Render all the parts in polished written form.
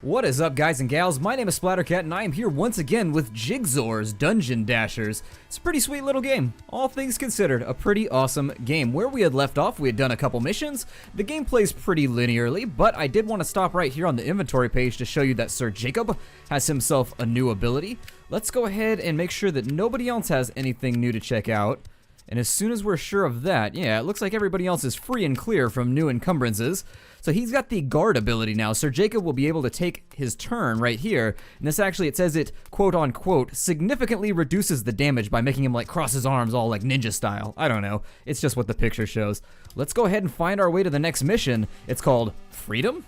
What is up, guys and gals? My name is Splattercat, and I am here once again with Jigxor's Dungeon Dashers. It's a pretty sweet little game. All things considered, a pretty awesome game. Where we had left off, we had done a couple missions. The game plays pretty linearly, but I did want to stop right here on the inventory page to show you that Sir Jacob has himself a new ability. Let's go ahead and make sure that nobody else has anything new to check out. And as soon as we're sure of that, yeah, it looks like everybody else is free and clear from new encumbrances. So he's got the guard ability now. Sir Jacob will be able to take his turn right here. And this actually, it says it, quote unquote, significantly reduces the damage by making him like cross his arms all like ninja style. I don't know. It's just what the picture shows. Let's go ahead and find our way to the next mission. It's called Freedom?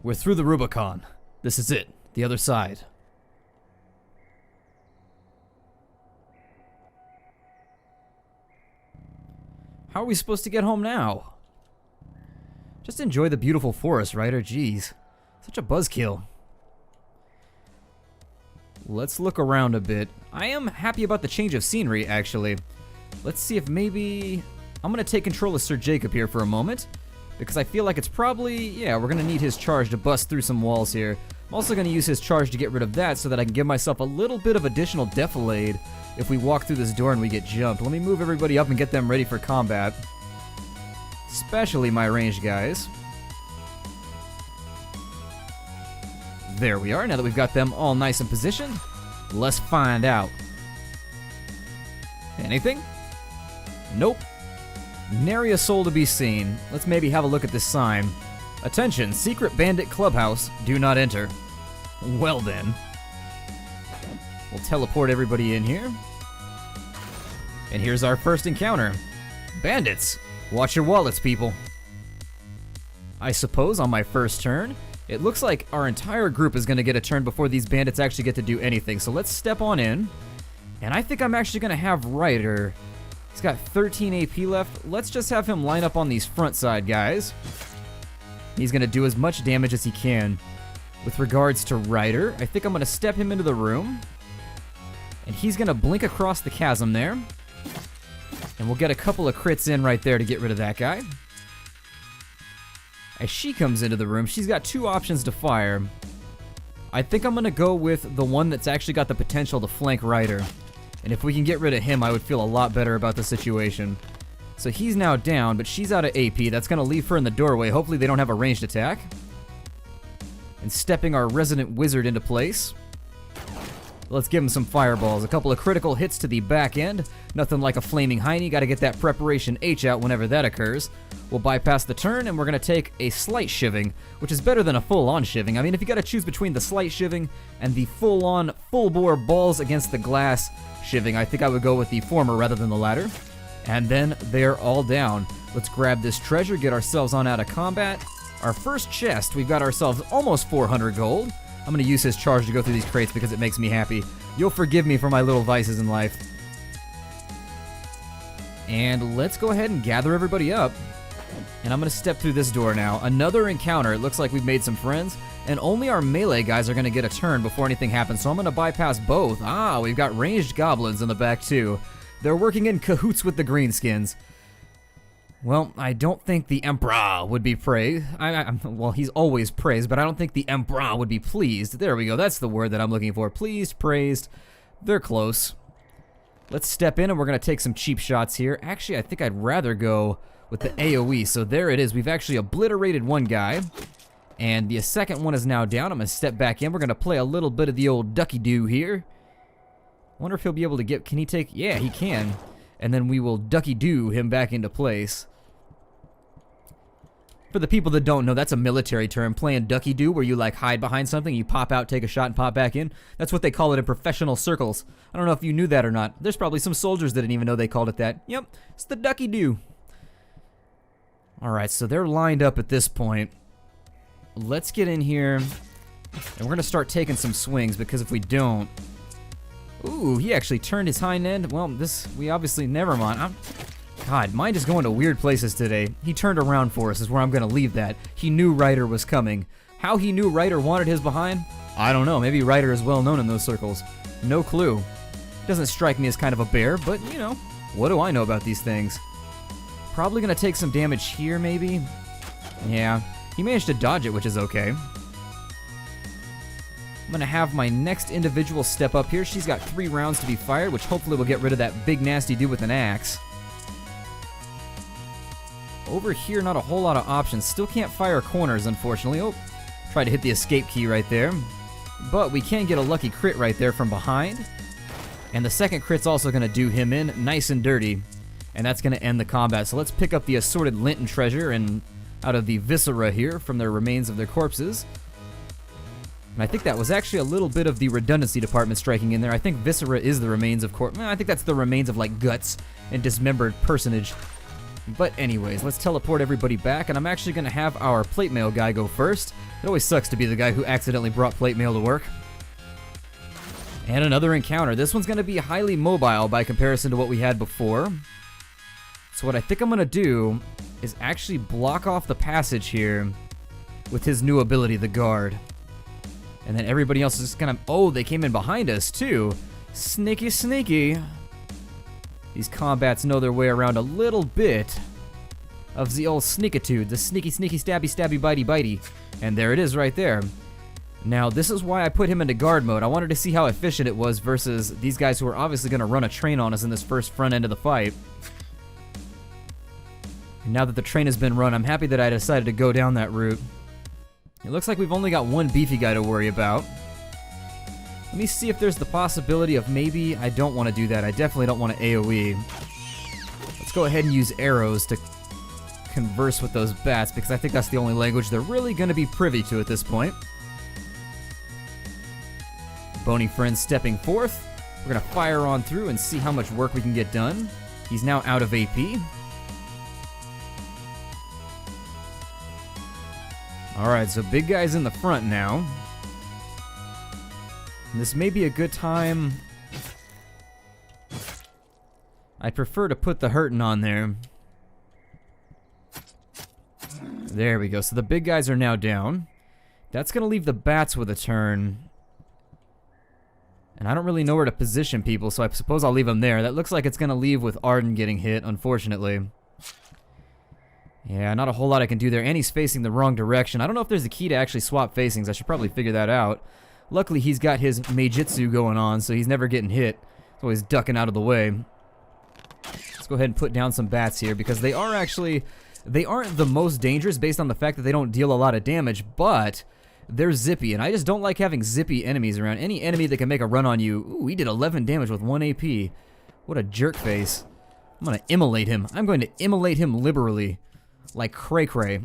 We're through the Rubicon. This is it. The other side. How are we supposed to get home now? Just enjoy the beautiful forest, Ryder. Jeez. Such a buzzkill. Let's look around a bit. I am happy about the change of scenery, actually. Let's see if maybe... I'm gonna take control of Sir Jacob here for a moment, because I feel like it's probably, yeah, we're gonna need his charge to bust through some walls here. I'm also gonna use his charge to get rid of that so that I can give myself a little bit of additional defilade if we walk through this door and we get jumped. Let me move everybody up and get them ready for combat. Especially my ranged guys. There we are. Now that we've got them all nice and positioned, let's find out. Anything? Nope. Nary a soul to be seen. Let's maybe have a look at this sign. Attention, secret bandit clubhouse, do not enter. Well then. We'll teleport everybody in here. And here's our first encounter. Bandits! Watch your wallets, people. I suppose on my first turn, it looks like our entire group is gonna get a turn before these bandits actually get to do anything. So let's step on in. And I think I'm actually gonna have Ryder. He's got 13 AP left. Let's just have him line up on these front side guys. He's gonna do as much damage as he can. With regards to Ryder, I think I'm gonna step him into the room. And he's gonna blink across the chasm there. And we'll get a couple of crits in right there to get rid of that guy. As she comes into the room, she's got two options to fire. I think I'm gonna go with the one that's actually got the potential to flank Ryder. And if we can get rid of him, I would feel a lot better about the situation. So he's now down, but she's out of AP. That's gonna leave her in the doorway. Hopefully they don't have a ranged attack. And stepping our resident wizard into place. Let's give him some fireballs. A couple of critical hits to the back end. Nothing like a flaming hiney. Gotta get that preparation H out whenever that occurs. We'll bypass the turn, and we're gonna take a slight shivving, which is better than a full-on shivving. I mean, if you gotta choose between the slight shivving and the full-on, full-bore balls against the glass shivving, I think I would go with the former rather than the latter. And then they're all down. Let's grab this treasure, get ourselves on out of combat. Our first chest, we've got ourselves almost 400 gold. I'm gonna use his charge to go through these crates because it makes me happy. You'll forgive me for my little vices in life. And let's go ahead and gather everybody up. And I'm gonna step through this door now. Another encounter. It looks like we've made some friends. And only our melee guys are gonna get a turn before anything happens. So I'm gonna bypass both. Ah, we've got ranged goblins in the back too. They're working in cahoots with the greenskins. Well, I don't think the Emperor would be praised. Well, he's always praised, but I don't think the Emperor would be pleased. There we go, that's the word that I'm looking for. Pleased, praised, they're close. Let's step in and we're gonna take some cheap shots here. Actually, I think I'd rather go with the AoE. So there it is, we've actually obliterated one guy. And the second one is now down. I'm gonna step back in. We're gonna play a little bit of the old ducky-doo here. Wonder if he'll be able to get, can he take, yeah, he can. And then we will ducky-doo him back into place. For the people that don't know, that's a military term, playing ducky-doo, where you like hide behind something, you pop out, take a shot, and pop back in. That's what they call it in professional circles. I don't know if you knew that or not. There's probably some soldiers that didn't even know they called it that. Yep, it's the ducky-doo. Alright, so they're lined up at this point. Let's get in here, and we're gonna start taking some swings, because if we don't... Ooh, he actually turned his hind end. Well, we obviously, never mind. God, mine is going to weird places today. He turned around for us is where I'm gonna leave that. He knew Ryder was coming. How he knew Ryder wanted his behind? I don't know. Maybe Ryder is well known in those circles. No clue. Doesn't strike me as kind of a bear, but, you know, what do I know about these things? Probably gonna take some damage here, maybe? Yeah, he managed to dodge it, which is okay. I'm gonna have my next individual step up here. She's got 3 rounds to be fired, which hopefully will get rid of that big nasty dude with an axe. Over here, not a whole lot of options. Still can't fire corners, unfortunately. Oh, tried to hit the escape key right there. But we can get a lucky crit right there from behind. And the second crit's also gonna do him in nice and dirty. And that's gonna end the combat. So let's pick up the assorted lint and treasure and out of the viscera here from their remains of their corpses. And I think that was actually a little bit of the redundancy department striking in there. I think viscera is the remains of I think that's the remains of like guts and dismembered personage. But anyways, let's teleport everybody back, and I'm actually going to have our plate mail guy go first. It always sucks to be the guy who accidentally brought plate mail to work. And another encounter. This one's going to be highly mobile by comparison to what we had before. So what I think I'm going to do is actually block off the passage here with his new ability, the guard. And then everybody else is just going to... Oh, they came in behind us too. Sneaky, sneaky. These combats know their way around a little bit of the old sneakitude, the sneaky, sneaky, stabby, stabby, bitey, bitey. And there it is right there. Now, this is why I put him into guard mode. I wanted to see how efficient it was versus these guys who are obviously going to run a train on us in this first front end of the fight. And now that the train has been run, I'm happy that I decided to go down that route. It looks like we've only got one beefy guy to worry about. Let me see if there's the possibility of maybe... I don't want to do that. I definitely don't want to AoE. Let's go ahead and use arrows to converse with those bats, because I think that's the only language they're really going to be privy to at this point. Bony friend stepping forth. We're going to fire on through and see how much work we can get done. He's now out of AP. Alright, so big guy's in the front now. This may be a good time. I'd prefer to put the hurtin' on there. There we go. So the big guys are now down. That's going to leave the bats with a turn. And I don't really know where to position people, so I suppose I'll leave them there. That looks like it's going to leave with Arden getting hit, unfortunately. Yeah, not a whole lot I can do there. And he's facing the wrong direction. I don't know if there's a key to actually swap facings. I should probably figure that out. Luckily, he's got his Meijitsu going on, so he's never getting hit. He's always ducking out of the way. Let's go ahead and put down some bats here, because they are actually... They aren't the most dangerous based on the fact that they don't deal a lot of damage, but they're zippy, and I just don't like having zippy enemies around. Any enemy that can make a run on you... Ooh, he did 11 damage with 1 AP. What a jerk face. I'm going to immolate him. I'm going to immolate him liberally. Like cray-cray.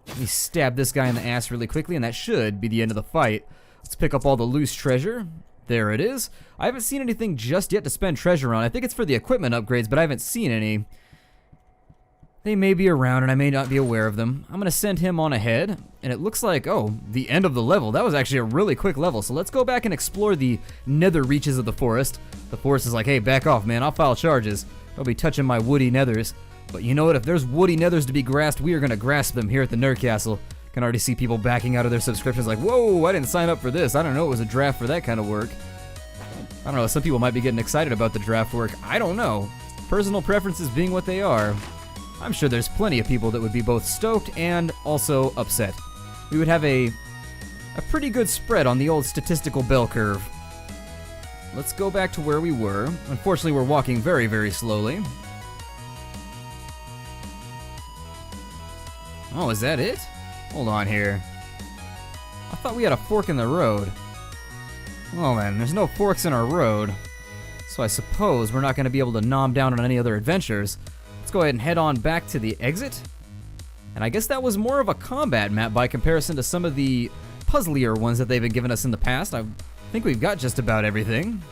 Let me stab this guy in the ass really quickly, and that should be the end of the fight. Let's pick up all the loose treasure. There it is. I haven't seen anything just yet to spend treasure on. I think it's for the equipment upgrades, but I haven't seen any. They may be around, and I may not be aware of them. I'm going to send him on ahead, and it looks like, oh, the end of the level. That was actually a really quick level, so let's go back and explore the nether reaches of the forest. The forest is like, hey, back off, man. I'll file charges. Don't be touching my woody nethers. But you know what? If there's woody nethers to be grasped, we are going to grasp them here at the Nerd Castle. Can already see people backing out of their subscriptions like, whoa, I didn't sign up for this. I don't know it was a draft for that kind of work. I don't know, some people might be getting excited about the draft work. I don't know. Personal preferences being what they are. I'm sure there's plenty of people that would be both stoked and also upset. We would have a pretty good spread on the old statistical bell curve. Let's go back to where we were. Unfortunately, we're walking very, very slowly. Oh, is that it? Hold on here. I thought we had a fork in the road. Well then, there's no forks in our road. So I suppose we're not going to be able to nom down on any other adventures. Let's go ahead and head on back to the exit. And I guess that was more of a combat map by comparison to some of the puzzlier ones that they've been giving us in the past. I think we've got just about everything.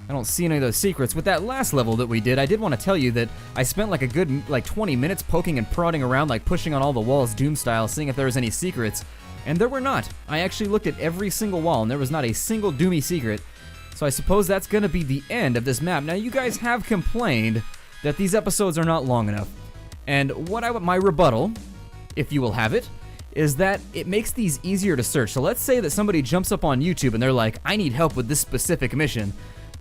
I don't see any of those secrets. With that last level that we did, I did want to tell you that I spent like a good 20 minutes poking and prodding around, like pushing on all the walls Doom style, seeing if there was any secrets. And there were not. I actually looked at every single wall and there was not a single Doomy secret. So I suppose that's going to be the end of this map. Now you guys have complained that these episodes are not long enough. And my rebuttal, if you will have it, is that it makes these easier to search. So let's say that somebody jumps up on YouTube and they're like, I need help with this specific mission.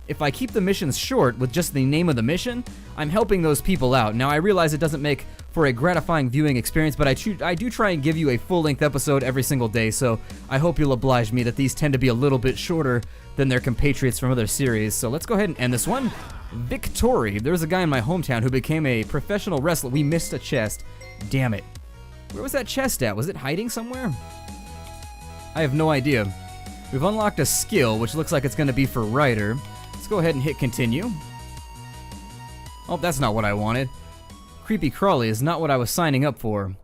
if I keep the missions short with just the name of the mission, I'm helping those people out. Now, I realize it doesn't make for a gratifying viewing experience, but I do try and give you a full-length episode every single day, so I hope you'll oblige me that these tend to be a little bit shorter than their compatriots from other series. So let's go ahead and end this one. Victory. There was a guy in my hometown who became a professional wrestler. We missed a chest. Damn it. Where was that chest at? Was it hiding somewhere? I have no idea. We've unlocked a skill, which looks like it's going to be for Ryder. Let's go ahead and hit continue. Oh, that's not what I wanted. Creepy crawly is not what I was signing up for.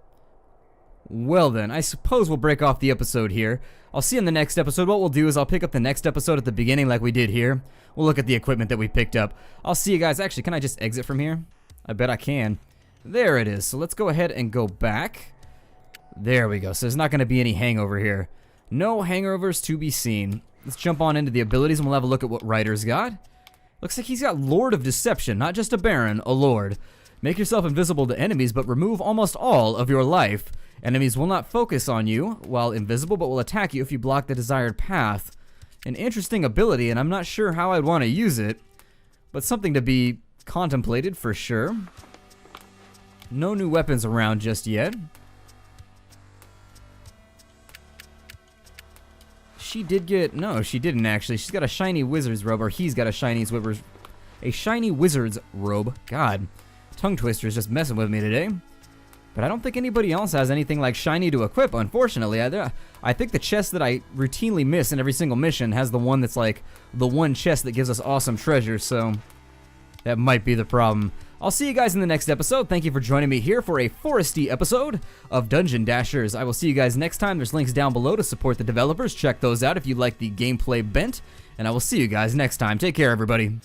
Well then, I suppose we'll break off the episode here. I'll see you in the next episode. What we'll do is I'll pick up the next episode at the beginning like we did here. We'll look at the equipment that we picked up. I'll see you guys. Actually, can I just exit from here? I bet I can. There it is. So let's go ahead and go back. There we go. So there's not going to be any hangover here. No hangovers to be seen. Let's jump on into the abilities and we'll have a look at what Ryder's got. Looks like he's got Lord of Deception, not just a Baron, a Lord. Make yourself invisible to enemies, but remove almost all of your life. Enemies will not focus on you while invisible, but will attack you if you block the desired path. An interesting ability, and I'm not sure how I'd want to use it, but something to be contemplated for sure. No new weapons around just yet. She did get, no, she didn't actually. She's got a shiny wizard's robe, or he's got a shiny wizard's robe. God, tongue twister is just messing with me today. But I don't think anybody else has anything like shiny to equip, unfortunately. I think the chest that I routinely miss in every single mission has the one that's like the one chest that gives us awesome treasure, so that might be the problem. I'll see you guys in the next episode. Thank you for joining me here for a foresty episode of Dungeon Dashers. I will see you guys next time. There's links down below to support the developers. Check those out if you like the gameplay bent. And I will see you guys next time. Take care, everybody.